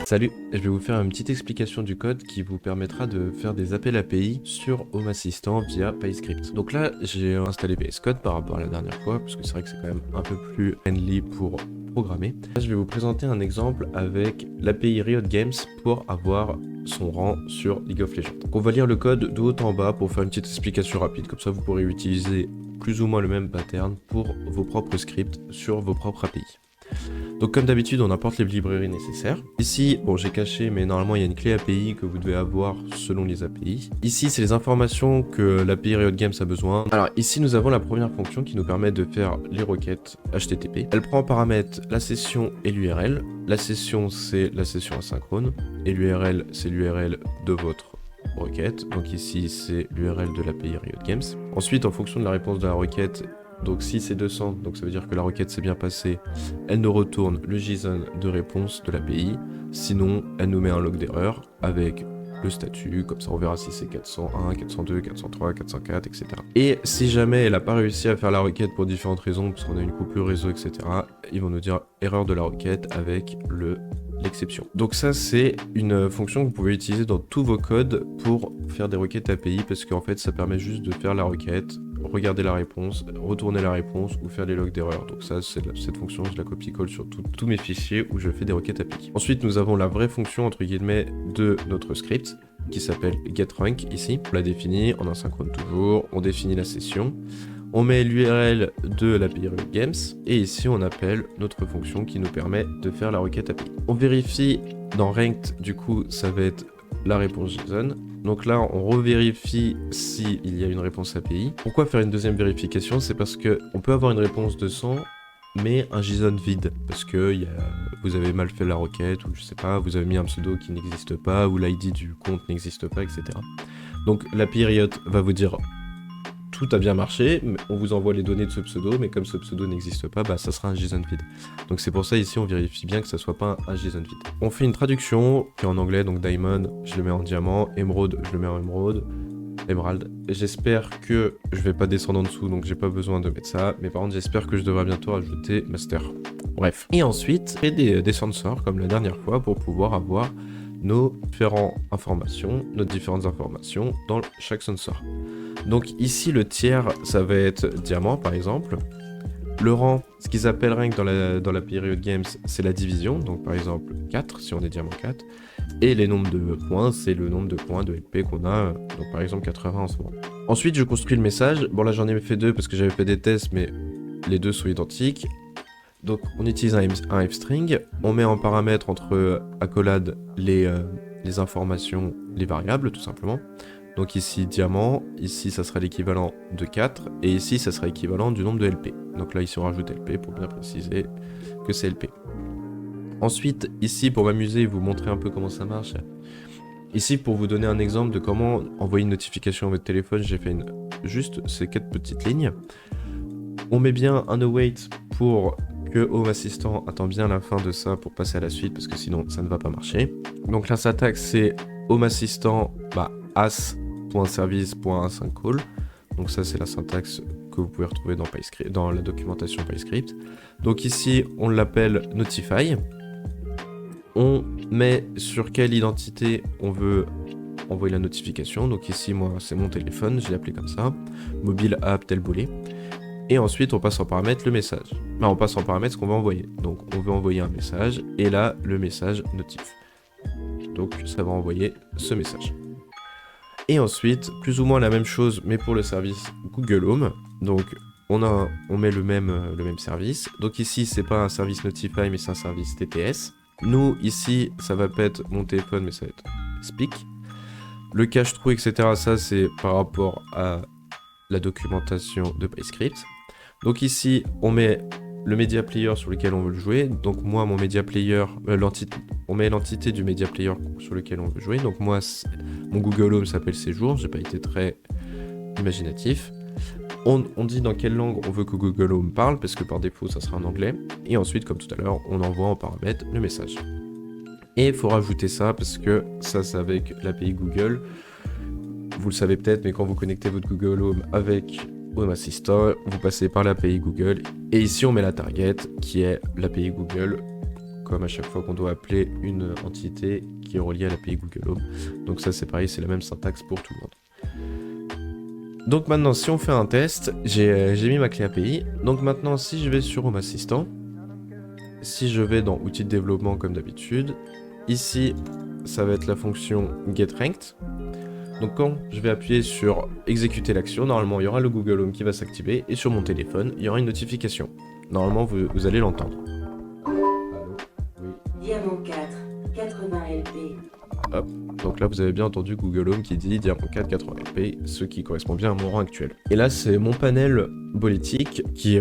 Salut, je vais vous faire une petite explication du code qui vous permettra de faire des appels API sur Home Assistant via PyScript. Donc là, j'ai installé VS Code par rapport à la dernière fois, parce que c'est vrai que c'est quand même un peu plus friendly pour programmer. Là, je vais vous présenter un exemple avec l'API Riot Games pour avoir son rang sur League of Legends. Donc on va lire le code de haut en bas pour faire une petite explication rapide, comme ça vous pourrez utiliser plus ou moins le même pattern pour vos propres scripts sur vos propres API. Donc comme d'habitude, on importe les librairies nécessaires. Ici, bon, j'ai caché, mais normalement il y a une clé API que vous devez avoir selon les API. Ici, c'est les informations que l'API Riot Games a besoin. Alors ici, nous avons la première fonction qui nous permet de faire les requêtes HTTP. Elle prend en paramètre la session et l'URL. La session, c'est la session asynchrone. Et l'URL, c'est l'URL de votre requête. Donc ici, c'est l'URL de l'API Riot Games. Ensuite, en fonction de la réponse de la requête, donc si c'est 200, donc ça veut dire que la requête s'est bien passée, elle nous retourne le JSON de réponse de l'API. Sinon, elle nous met un log d'erreur avec le statut, comme ça on verra si c'est 401, 402, 403, 404, etc. Et si jamais elle n'a pas réussi à faire la requête pour différentes raisons, parce qu'on a une coupure réseau, etc., ils vont nous dire erreur de la requête avec l'exception. Donc ça, c'est une fonction que vous pouvez utiliser dans tous vos codes pour faire des requêtes API, parce qu'en fait, ça permet juste de faire la requête, regarder la réponse, retourner la réponse ou faire les logs d'erreur. Donc ça, cette fonction, je la copie-colle sur tous mes fichiers où je fais des requêtes API. Ensuite, nous avons la vraie fonction, entre guillemets, de notre script, qui s'appelle getRank ici. On la définit en asynchrone toujours, on définit la session, on met l'URL de l'API Riot Games, et ici on appelle notre fonction qui nous permet de faire la requête API. On vérifie dans Ranked, du coup ça va être la réponse JSON. Donc là on revérifie s'il y a une réponse API. Pourquoi faire une deuxième vérification? C'est parce que on peut avoir une réponse de 100 mais un JSON vide, parce que vous avez mal fait la requête, ou je sais pas, vous avez mis un pseudo qui n'existe pas, ou l'ID du compte n'existe pas, etc. Donc l'API Riot va vous dire tout a bien marché, on vous envoie les données de ce pseudo, mais comme ce pseudo n'existe pas, bah ça sera un JSON vide. Donc c'est pour ça ici on vérifie bien que ça soit pas un JSON vide. On fait une traduction qui est en anglais, donc Diamond, je le mets en diamant, Emerald, je le mets en Emerald. J'espère que je vais pas descendre en dessous, donc j'ai pas besoin de mettre ça, mais par contre j'espère que je devrais bientôt rajouter Master. Bref. Et ensuite, on fait des sensors comme la dernière fois pour pouvoir avoir nos différentes informations dans chaque sensor. Donc ici le tiers ça va être diamant par exemple. Le rang, ce qu'ils appellent rank dans la Riot Games, c'est la division, donc par exemple 4 si on est diamant 4. Et les nombres de points, c'est le nombre de points de LP qu'on a, donc par exemple 80 en ce moment. Ensuite je construis le message, bon là j'en ai fait deux parce que j'avais fait des tests mais les deux sont identiques. Donc on utilise un fstring, on met en paramètre entre accolades les informations, les variables tout simplement. Donc ici diamant, ici ça sera l'équivalent de 4, et ici ça sera l'équivalent du nombre de LP. Donc là ici on rajoute LP pour bien préciser que c'est LP. Ensuite ici pour m'amuser et vous montrer un peu comment ça marche, ici pour vous donner un exemple de comment envoyer une notification à votre téléphone, j'ai fait juste ces 4 petites lignes. On met bien un await pour que Home Assistant attend bien la fin de ça pour passer à la suite, parce que sinon ça ne va pas marcher. Donc la syntaxe c'est Home Assistant as.service.asyncall. Donc ça c'est la syntaxe que vous pouvez retrouver dans la documentation PyScript. Donc ici on l'appelle Notify. On met sur quelle identité on veut envoyer la notification. Donc ici moi c'est mon téléphone, je l'ai appelé comme ça. Mobile app tel boulet. Et ensuite on passe en paramètre le message. On passe en paramètre ce qu'on va envoyer. Donc on veut envoyer un message et là le message notif. Donc ça va envoyer ce message. Et ensuite, plus ou moins la même chose, mais pour le service Google Home. Donc, on met le même service. Donc ici, c'est pas un service Notify, mais c'est un service TTS. Nous, ici, ça va pas être mon téléphone, mais ça va être Speak. Le cache-trou, etc., ça, c'est par rapport à la documentation de PyScript. Donc ici, on met le media player sur lequel on veut le jouer. Donc moi, mon media player, on met l'entité du media player sur lequel on veut jouer. Donc moi, mon Google Home s'appelle Séjour. J'ai pas été très imaginatif. On dit dans quelle langue on veut que Google Home parle, parce que par défaut, ça sera en anglais. Et ensuite, comme tout à l'heure, on envoie en paramètre le message. Et il faut rajouter ça, parce que ça, c'est avec l'API Google. Vous le savez peut-être, mais quand vous connectez votre Google Home avec Home Assistant, vous passez par l'API Google, et ici on met la target qui est l'API Google comme à chaque fois qu'on doit appeler une entité qui est reliée à l'API Google Home. Donc ça c'est pareil, c'est la même syntaxe pour tout le monde. Donc maintenant, si on fait un test, j'ai mis ma clé API. Donc maintenant, si je vais sur Home Assistant, si je vais dans outils de développement comme d'habitude, ici, ça va être la fonction getRanked. Donc quand je vais appuyer sur exécuter l'action, normalement il y aura le Google Home qui va s'activer et sur mon téléphone, il y aura une notification. Normalement, vous allez l'entendre. Allô ? Oui. Diamant 4, 80 LP. Hop. Donc là, vous avez bien entendu Google Home qui dit Diamant 4 80p, ce qui correspond bien à mon rang actuel. Et là, c'est mon panel politique qui,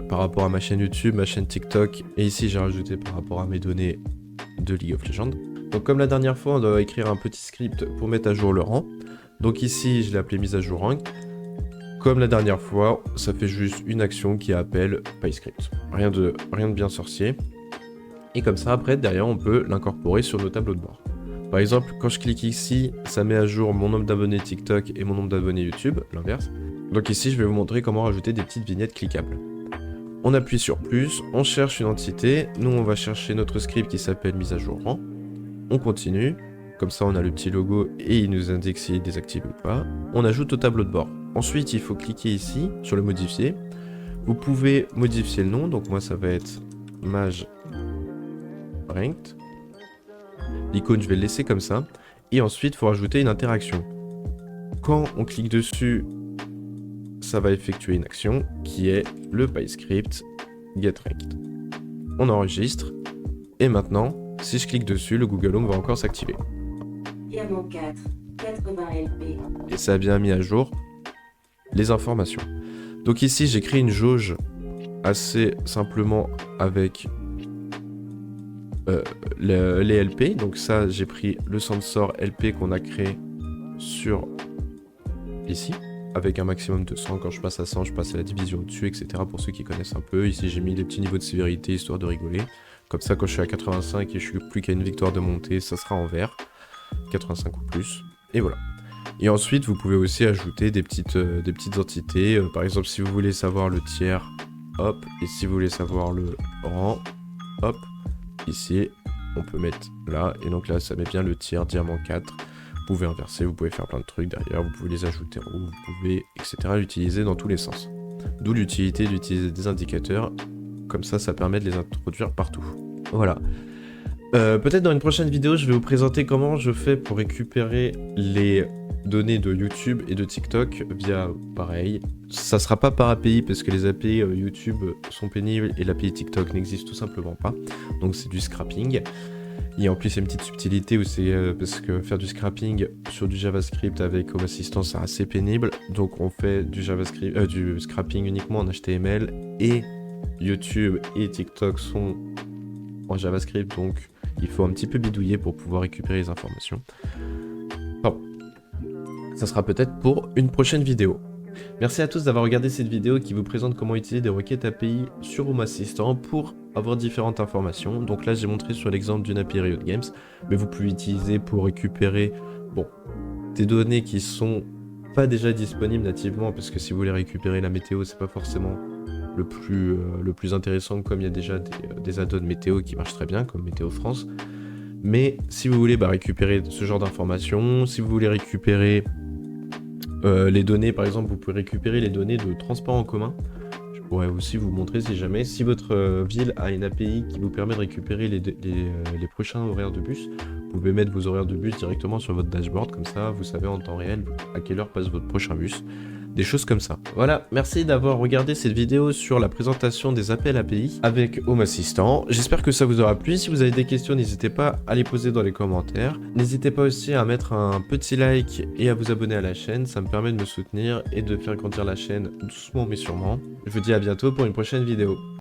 par rapport à ma chaîne YouTube, ma chaîne TikTok, et ici j'ai rajouté par rapport à mes données de League of Legends. Donc comme la dernière fois, on doit écrire un petit script pour mettre à jour le rang. Donc ici, je l'ai appelé mise à jour rank. Comme la dernière fois, ça fait juste une action qui appelle PyScript. Rien de bien sorcier. Et comme ça, après, derrière, on peut l'incorporer sur nos tableaux de bord. Par exemple, quand je clique ici, ça met à jour mon nombre d'abonnés TikTok et mon nombre d'abonnés YouTube, l'inverse. Donc ici, je vais vous montrer comment rajouter des petites vignettes cliquables. On appuie sur plus, on cherche une entité. Nous, on va chercher notre script qui s'appelle mise à jour rang. On continue. Comme ça, on a le petit logo et il nous indique s'il est désactivé ou pas. On ajoute au tableau de bord. Ensuite, il faut cliquer ici sur le modifier. Vous pouvez modifier le nom. Donc moi, ça va être Maj Ranked. L'icône, je vais le laisser comme ça. Et ensuite, il faut rajouter une interaction. Quand on clique dessus, ça va effectuer une action qui est le PyScript getRanked. On enregistre. Et maintenant, si je clique dessus, le Google Home va encore s'activer. Diamant 4, 80 LP. Et ça a bien mis à jour les informations. Donc ici, j'ai créé une jauge assez simplement avec les LP. Donc ça, j'ai pris le sensor LP qu'on a créé sur ici, avec un maximum de 100. Quand je passe à 100, je passe à la division au-dessus, etc. Pour ceux qui connaissent un peu. Ici, j'ai mis des petits niveaux de sévérité, histoire de rigoler. Comme ça, quand je suis à 85 et je suis plus qu'à une victoire de montée, ça sera en vert. 85 ou plus. Et voilà. Et ensuite, vous pouvez aussi ajouter des petites entités. Par exemple, si vous voulez savoir le tiers, hop. Et si vous voulez savoir le rang, hop. Ici, on peut mettre là. Et donc là, ça met bien le tiers diamant 4. Vous pouvez inverser, vous pouvez faire plein de trucs derrière. Vous pouvez les ajouter en haut, vous pouvez, etc. l'utiliser dans tous les sens. D'où l'utilité d'utiliser des indicateurs. Comme ça, ça permet de les introduire partout. Voilà. Peut-être dans une prochaine vidéo, je vais vous présenter comment je fais pour récupérer les données de YouTube et de TikTok via pareil. Ça sera pas par API parce que les API YouTube sont pénibles et l'API TikTok n'existe tout simplement pas. Donc c'est du scrapping. Et en plus, il y a une petite subtilité où c'est parce que faire du scrapping sur du JavaScript avec Home Assistant, c'est assez pénible. Donc on fait du du scrapping uniquement en HTML et YouTube et TikTok sont en JavaScript, donc il faut un petit peu bidouiller pour pouvoir récupérer les informations. Bon, ça sera peut-être pour une prochaine vidéo. Merci à tous d'avoir regardé cette vidéo qui vous présente comment utiliser des requêtes API sur Home Assistant pour avoir différentes informations. Donc là, j'ai montré sur l'exemple d'une API Riot Games, mais vous pouvez l'utiliser pour récupérer des données qui sont pas déjà disponibles nativement, parce que si vous voulez récupérer la météo, c'est pas forcément le plus intéressant, comme il y a déjà des add-ons météo qui marchent très bien, comme Météo France. Mais si vous voulez récupérer ce genre d'informations, si vous voulez récupérer les données, par exemple, vous pouvez récupérer les données de transport en commun. Je pourrais aussi vous montrer si votre ville a une API qui vous permet de récupérer les prochains horaires de bus. Vous pouvez mettre vos horaires de bus directement sur votre dashboard, comme ça vous savez en temps réel à quelle heure passe votre prochain bus. Des choses comme ça. Voilà, merci d'avoir regardé cette vidéo sur la présentation des appels API avec Home Assistant. J'espère que ça vous aura plu. Si vous avez des questions, n'hésitez pas à les poser dans les commentaires. N'hésitez pas aussi à mettre un petit like et à vous abonner à la chaîne. Ça me permet de me soutenir et de faire grandir la chaîne doucement mais sûrement. Je vous dis à bientôt pour une prochaine vidéo.